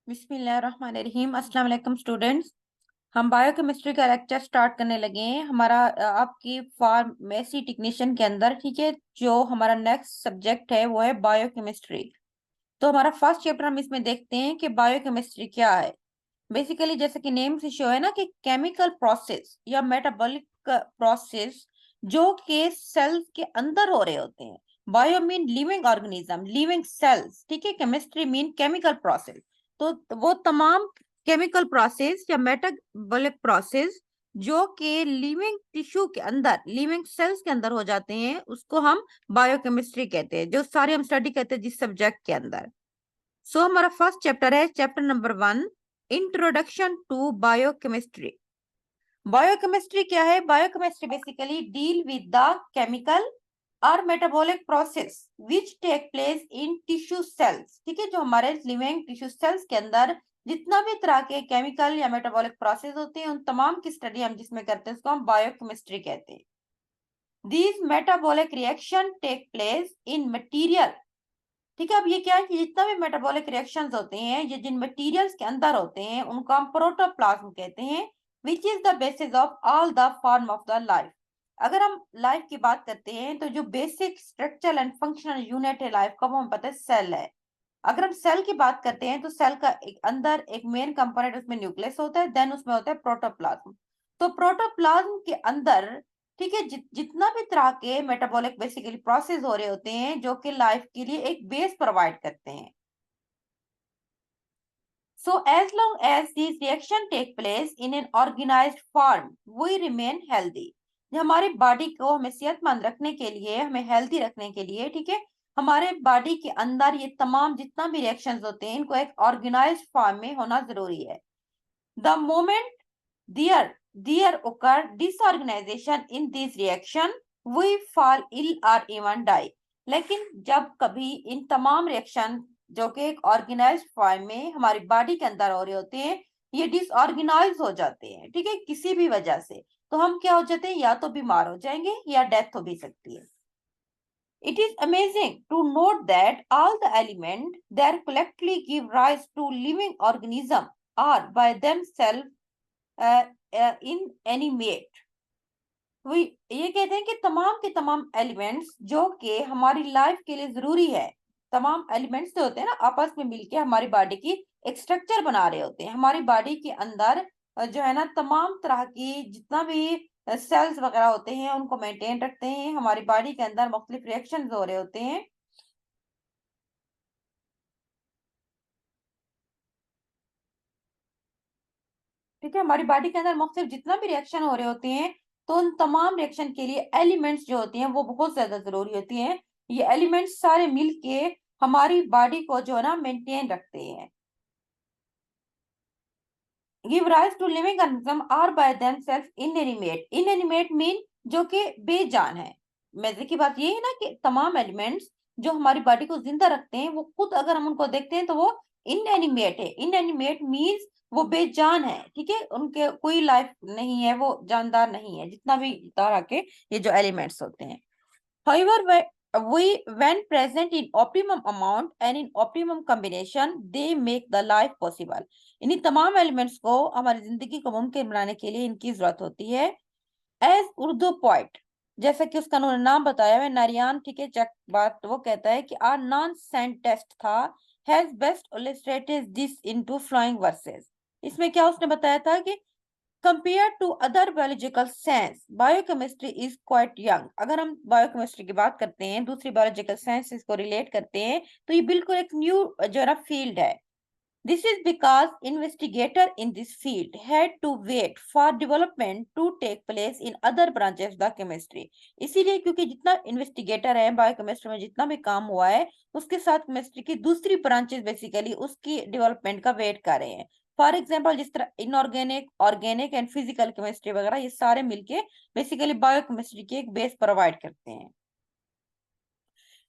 बिस्मिल्लाहिर्रहमानिर्रहीम। अस्सलाम वालेकुम स्टूडेंट्स। हम बायोकेमिस्ट्री का लेक्चर स्टार्ट करने लगे हैं। हमारा आपकी फार्मेसी टेक्नीशियन के अंदर, ठीक है, जो हमारा नेक्स्ट सब्जेक्ट है वो है बायोकेमिस्ट्री। तो हमारा फर्स्ट चैप्टर हम इसमें देखते हैं कि बायोकेमिस्ट्री क्या है। बेसिकली जैसे कि नेम से शो है ना कि केमिकल प्रोसेस या मेटाबॉलिक प्रोसेस जो के सेल्स के अंदर हो रहे होते हैं। Bio mean living organism, living cells, ठीक है। Chemistry mean chemical process. तो वो तमाम केमिकल प्रोसेस या मेटाबॉलिक प्रोसेस जो कि लिविंग टिश्यू के अंदर, लिविंग सेल्स के अंदर हो जाते हैं, उसको हम बायोकेमिस्ट्री कहते हैं, जो सारे हम स्टडी करते हैं जिस सब्जेक्ट के अंदर। सो हमारा फर्स्ट चैप्टर है chapter number 1, introduction to biochemistry. Biochemistry क्या है? Biochemistry basically deal with the chemical और metabolic process which take place in tissue cells, ठीक है। जो हमारे लिविंग टिश्यू सेल्स के अंदर जितना भी तरह के केमिकल या मेटाबॉलिक प्रोसेस होते हैं, उन तमाम की स्टडी हम जिसमें करते हैं उसको हम बायोकेमिस्ट्री कहते हैं। These metabolic reaction take place in material, ठीक है। अब ये क्या है कि जितना भी मेटाबॉलिक रिएक्शंस होते हैं, ये जिन मटेरियल्स के अंदर होते हैं उनको हम प्रोटोप्लाज्म कहते हैं, which is the basis of all the form of the life. अगर हम लाइफ की बात करते हैं तो जो basic structural and functional unit है लाइफ का, वो हमें पता है सेल है। अगर हम सेल की बात करते हैं तो सेल का एक अंदर एक मेन कंपोनेंट, उसमें न्यूक्लियस होता है, देन उसमें होता है प्रोटोप्लाज्म। तो प्रोटोप्लाज्म के अंदर, ठीक है, जितना भी तरह के मेटाबॉलिक बेसिकली प्रोसेस हो रहे होते हैं जो कि लाइफ के लिए एक बेस प्रोवाइड करते हैं। So as long as these reaction take place in an organized form, we remain healthy. जो हमारी बॉडी को हमें सेहतमंद रखने के लिए, हमें हेल्दी रखने के लिए, ठीक है, हमारे बॉडी के अंदर ये तमाम जितना भी रिएक्शंस होते हैं इनको एक ऑर्गेनाइज्ड फॉर्म में होना जरूरी है। The moment there occur disorganization in this reaction, we fall ill or even die. लेकिन जब कभी इन तमाम रिएक्शन जो कि एक ऑर्गेनाइज्ड फॉर्म में हमारी बॉडी के अंदर हो रहे होते हैं, ये डिसऑर्गेनाइज हो जाते हैं, ठीक है, किसी भी वजह से, तो हम क्या हो जाते हैं, या तो बीमार हो जाएंगे या डेथ हो भी सकती है। It is amazing to note that all the elements that collectively give rise to living organism are by themselves inanimate. वो ये कहते हैं कि तमाम के तमाम एलिमेंट्स जो कि हमारी लाइफ के लिए जरूरी है, तमाम एलिमेंट्स जो होते हैं ना आपस में मिलके हमारी बॉडी की एक स्ट्रक्चर बना रहे होते हैं। हमारी बॉडी के अंदर जो है ना तमाम तरह की जितना भी सेल्स वगैरह होते हैं उनको मेंटेन रखते हैं। हमारी बॉडी के अंदर मुख्तलिफ रिएक्शंस हो रहे होते हैं, ठीक है। हमारी बॉडी के अंदर मुख्तलिफ जितना भी रिएक्शन हो रहे होते हैं, तो उन तमाम रिएक्शन के लिए एलिमेंट्स जो होती हैं वो बहुत ज्यादा जरूरी होती हैं। ये एलिमेंट्स सारे मिलके हमारी बॉडी को जो है ना मेंटेन रखते हैं। Give rise to living organism are by themself inanimate. Inanimate mean जो कि बेजान है। मजे की बात ये है ना कि तमाम एलिमेंट्स जो हमारी बॉडी को जिंदा रखते हैं वो खुद अगर हम उनको देखते हैं तो वो इनएनिमेट है। इनएनिमेट मीन्स वो बेजान है, ठीक है, उनके कोई लाइफ नहीं है, वो जानदार नहीं है, जितना भी तरह के ये जो एलिमेंट्स होते हैं। However, when present in optimum amount and in optimum combination, they make the life possible. इन्हीं तमाम एलिमेंट्स को हमारी जिंदगी को मुमकिन बनाने के लिए इनकी जरूरत होती है। एज उर्दू पोइट, जैसा कि उसका उन्होंने नाम बताया है नारियान, ठीक है, चक बात, वो कहता है कि आर नॉन साइंटिस्ट था has best illustrated this into flowing verses. इसमें क्या उसने बताया था कि Compared to other biological science, biochemistry is quite young. अगर हम बायोकेमिस्ट्री की बात करते हैं, दूसरी बायोलॉजिकल साइंसेस को रिलेट करते हैं, तो ये बिल्कुल एक न्यू जो है ना फील्ड है। This is because investigator in this field had to wait for development to take place in other branches of the chemistry. इसीलिए क्योंकि जितना इन्वेस्टिगेटर है बायोकेमिस्ट्री में, जितना भी काम हुआ है उसके साथ केमिस्ट्री की दूसरी ब्रांचेस बेसिकली उसकी डेवलपमेंट का वेट कर रहे हैं। फॉर एग्जाम्पल जिस तरह inorganic, organic and physical chemistry वगैरह, ये सारे मिलके बेसिकली बायोकेमिस्ट्री की एक बेस प्रोवाइड करते हैं।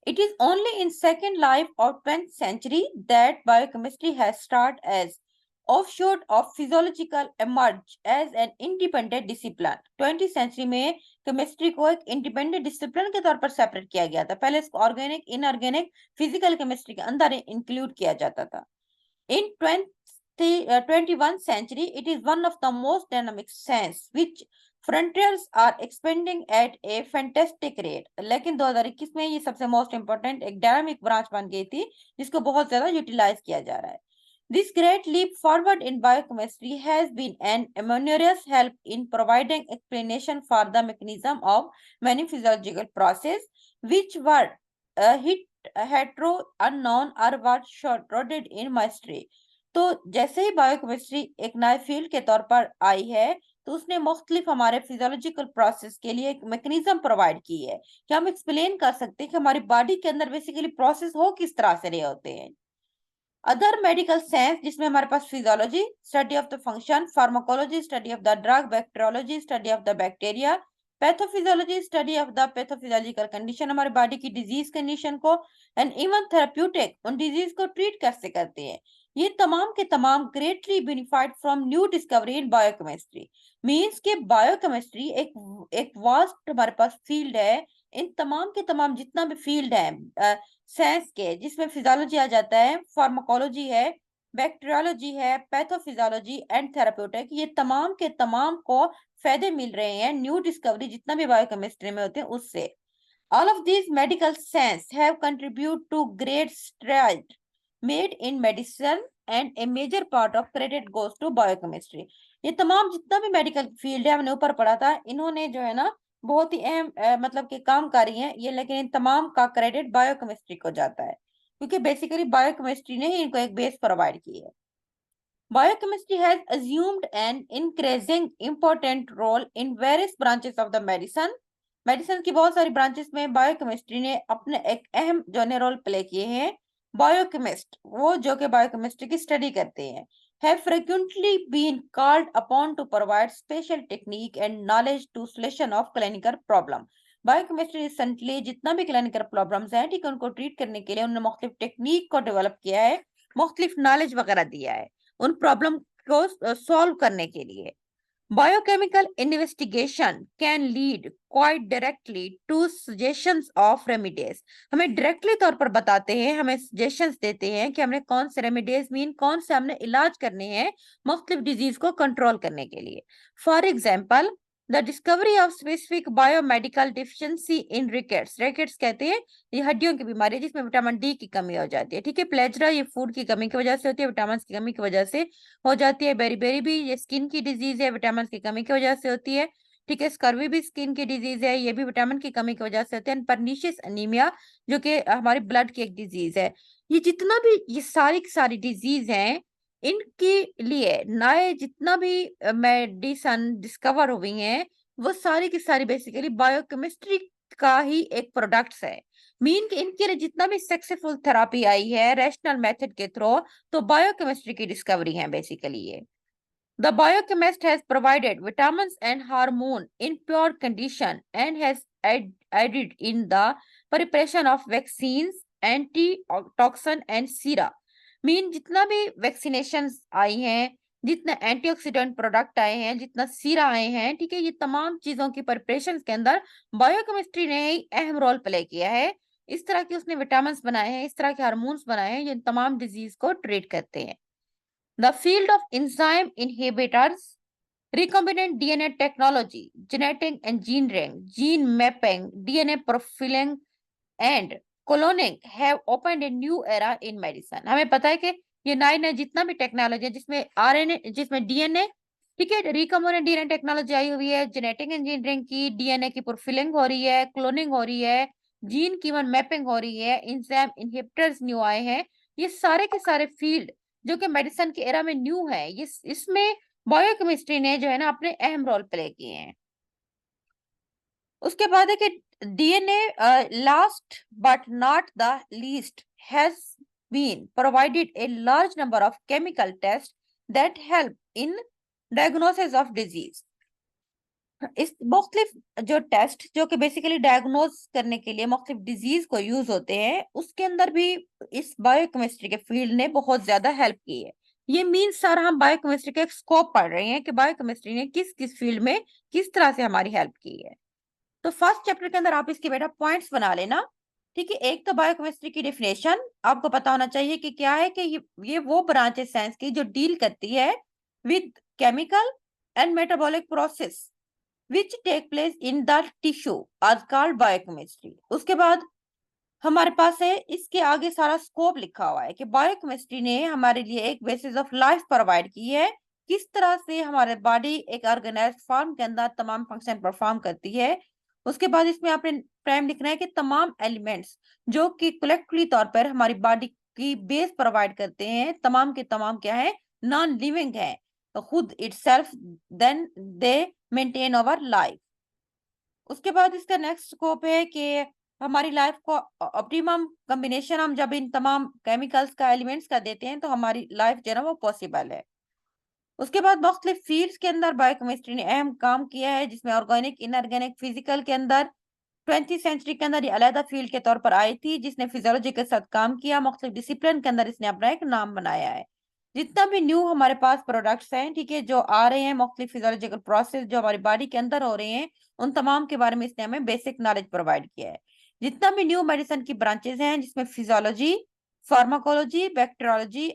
It is only in second life of 20th century that biochemistry has started as offshoot of physiological emerge as an independent discipline. 20th century में chemistry को एक इंडिपेंडेंट डिसिप्लिन के तौर पर सेपरेट किया गया था। पहले इसको ऑर्गेनिक, इनऑर्गेनिक, फिजिकल केमिस्ट्री के अंदर इंक्लूड किया जाता था। In 20th 21st century, it is one of the most dynamic science which frontiers are expanding at a fantastic rate. लेकिन 2021 में ये सबसे मोस्ट इम्पोर्टेंट एक डायनामिक ब्रांच बन गई थी जिसको बहुत ज्यादा यूटिलाइज किया जा रहा है. This great leap forward in biochemistry has been an enormous help in providing explanation for the mechanism of many physiological processes which were hit hetero unknown or were shrouded in mystery. तो जैसे ही biochemistry एक नए field के तौर पर आई है तो उसने मुख्तलिफ हमारे फिजियोलॉजिकल प्रोसेस के लिए एक मैकेनिज्म प्रोवाइड की है कि हम एक्सप्लेन कर सकते हैं कि हमारी बॉडी के अंदर बेसिकली प्रोसेस हो किस तरह से रहे होते हैं. अदर मेडिकल साइंस जिसमें हमारे पास physiology, study of the function, pharmacology, study of the drug, bacteriology, study of the bacteria, pathophysiology, study of the pathophysiological condition, हमारे बॉडी की डिजीज कंडीशन को, एंड इवन थेराप्यूटिक उन डिजीज को treat कैसे करते हैं. ये तमाम के तमाम greatly benefit from new discovery in biochemistry. Means के बायोकेमिस्ट्री एक वास्ट हमारे पास फील्ड है. इन तमाम के तमाम जितना भी फील्ड है साइंस के जिसमें फिजियोलॉजी आ जाता है, फार्माकोलॉजी है, बैक्टीरियोलॉजी है, पैथोफिजियोलॉजी एंड थेराप्यूटिक, ये तमाम के तमाम को फायदे मिल रहे हैं न्यू डिस्कवरी जितना भी बायोकेमिस्ट्री में होते हैं उससे. All of these medical science have contributed to great strides made in medicine and a major part of credit goes to biochemistry. ये तमाम जितना भी मेडिकल फील्ड है हमने ऊपर पढ़ा था, इन्होंने जो है ना बहुत ही अहम मतलब के काम करी हैं ये, लेकिन इन तमाम का क्रेडिट बायोकेमिस्ट्री को जाता है क्योंकि बेसिकली बायोकेमिस्ट्री ने ही इनको एक बेस प्रोवाइड की है. Biochemistry has assumed an increasing important role in various branches of the medicine. Medicine की बहुत सारी ब्रांचेस में बायोकेमिस्ट्री ने अपने एक अहम जो ने रोल प्ले किए हैं. बायोकेमिस्ट वो जो कि बायोकेमिस्ट्री की स्टडी करते हैं have frequently been called upon to provide special technique and knowledge to solution of clinical problem. Biochemistry recently जितना भी क्लिनिकल प्रॉब्लम्स हैं ठीक है उनको ट्रीट करने के लिए उन्होंने मुख्तलिफ टेक्निक को डेवलप किया है, मुख्तलिफ नॉलेज वगैरह दिया है उन प्रॉब्लम को सॉल्व करने के लिए. Biochemical investigation can lead quite directly to suggestions of remedies. हमें डायरेक्टली तौर पर बताते हैं, हमें सजेशंस देते हैं कि हमने कौन से रेमेडीज मीन कौन से हमने इलाज करने हैं मुख्तलिफ डिजीज को कंट्रोल करने के लिए. For example the discovery of specific biomedical deficiency in rickets. Rickets कहते हैं ये हड्डियों की बीमारी जिसमें विटामिन डी की कमी हो जाती है. ठीक है, प्लेजरा ये फूड की कमी की वजह से होती है, विटामिन की कमी की वजह से हो जाती है. बेरीबेरी भी ये स्किन की डिजीज है, विटामिन की कमी की वजह से होती है. ठीक है, स्कर्वी भी स्किन की डिजीज है, ये भी विटामिन की कमी की वजह से होती है. परनीशियस अनीमिया जो कि हमारी ब्लड की एक डिजीज है. ये जितना भी ये सारी की सारी डिजीज हैं इनके लिए नए जितना भी मेडिसिन डिस्कवर हुई हैं वो सारी की सारी बेसिकली बायोकेमिस्ट्री का ही एक प्रोडक्ट्स है. मीन कि इनके लिए जितना भी सक्सेसफुल थेरापी आई है रैशनल मेथड के थ्रू तो बायोकेमिस्ट्री की डिस्कवरी है बेसिकली ये. The biochemist has provided vitamins and hormone in pure condition and has aided in the preparation of vaccines, antitoxin and sera. Mean जितना भी वैक्सीनेशन आई हैं, जितने एंटीऑक्सीडेंट प्रोडक्ट आए हैं, जितना सीरा आए हैं, ठीक है, ये तमाम चीजों की प्रिपरेशन के अंदर बायोकेमिस्ट्री ने ही अहम रोल प्ले किया है. इस तरह के उसने विटामिन बनाए हैं, इस तरह के हार्मोन्स बनाए हैं, ये तमाम डिजीज को ट्रीट करते हैं. The field of enzyme inhibitors, recombinant DNA technology, genetic engineering, gene mapping, DNA profiling, and cloning have opened a new era in medicine. हमें पता है कि ये नए नए जितना भी टेक्नोलॉजी है जिसमें आरएनए जिसमें डीएनए, ठीक है, रिकॉम्बिनेंट डीएनए टेक्नोलॉजी आई हुई है, जेनेटिक इंजीनियरिंग की डीएनए की प्रोफिलिंग हो रही है, क्लोनिंग हो रही है, जीन की मैपिंग हो रही है, एंजाइम इनहिबिटर्स न्यू आए हैं. ये सारे के सारे फील्ड जो कि मेडिसिन के एरा में न्यू है, ये इसमें बायोकेमिस्ट्री ने जो है ना अपने अहम रोल प्ले किए हैं. उसके बाद है कि DNA last but not the least has been provided a large number of chemical tests that help in diagnosis of disease. इस मुख्तलिफ जो टेस्ट जो कि बेसिकली डायग्नोज करने के लिए मुख्तलिफ डिजीज को यूज होते हैं उसके अंदर भी इस बायोकेमिस्ट्री के फील्ड ने बहुत ज्यादा हेल्प की है. ये मीन्स सर हम बायोकेमिस्ट्री का एक स्कोप पढ़ रहे हैं कि बायोकेमिस्ट्री ने किस किस फील्ड में किस तरह से हमारी हेल्प की है. तो फर्स्ट चैप्टर के अंदर आप इसके बेटा पॉइंट्स बना लेना. ठीक है, एक तो बायोकेमिस्ट्री की डेफिनेशन आपको पता होना चाहिए कि क्या है, कि ये वो ब्रांच है साइंस की जो डील करती है with chemical and metabolic process which take place in the tissue आज कॉल्ड बायोकेमिस्ट्री। उसके बाद हमारे पास है, इसके आगे सारा स्कोप लिखा हुआ है कि बायोकेमिस्ट्री ने हमारे लिए एक बेसिस ऑफ लाइफ प्रोवाइड की है, किस तरह से हमारे बॉडी एक ऑर्गेनाइज्ड फॉर्म के अंदर तमाम फंक्शन परफॉर्म करती है। उसके बाद इसमें आपने प्राइम लिखना है कि तमाम एलिमेंट्स जो कि कलेक्टिवली तौर पर हमारी बॉडी की बेस प्रोवाइड करते हैं, तमाम के तमाम क्या है, नॉन लिविंग है, तो खुद itself then they maintain our life. उसके बाद इसका नेक्स्ट स्कोप है कि हमारी लाइफ को ऑप्टिमम कॉम्बिनेशन हम जब इन तमाम केमिकल्स का एलिमेंट्स का देते हैं तो हमारी लाइफ जो है ना वो पॉसिबल है। उसके बाद मुख्तलिफ फील्ड्स के अंदर बायोकेमिस्ट्री ने अहम काम किया है, जिसमें ऑर्गेनिक, इनऑर्गेनिक, फिजिकल के अंदर 20th सेंचुरी के अंदर ये अलहदा फील्ड के तौर पर आई थी, जिसने फिजियोलॉजी के साथ काम किया, मुख्तलिफ डिसिप्लिन के अंदर इसने अपना एक नाम बनाया है। जितना भी न्यू हमारे पास प्रोडक्ट्स हैं, ठीक है, जो आ रहे हैं, मुख्तलिफ फिजियोलॉजिकल प्रोसेस जो हमारी बॉडी के अंदर हो रहे हैं, उन तमाम के बारे में इसने हमें बेसिक नॉलेज प्रोवाइड किया है। जितना भी न्यू मेडिसिन की ब्रांचेस हैं, जिसमें फिजियोलॉजी, फार्माकोलॉजी, बैक्टीरियोलॉजी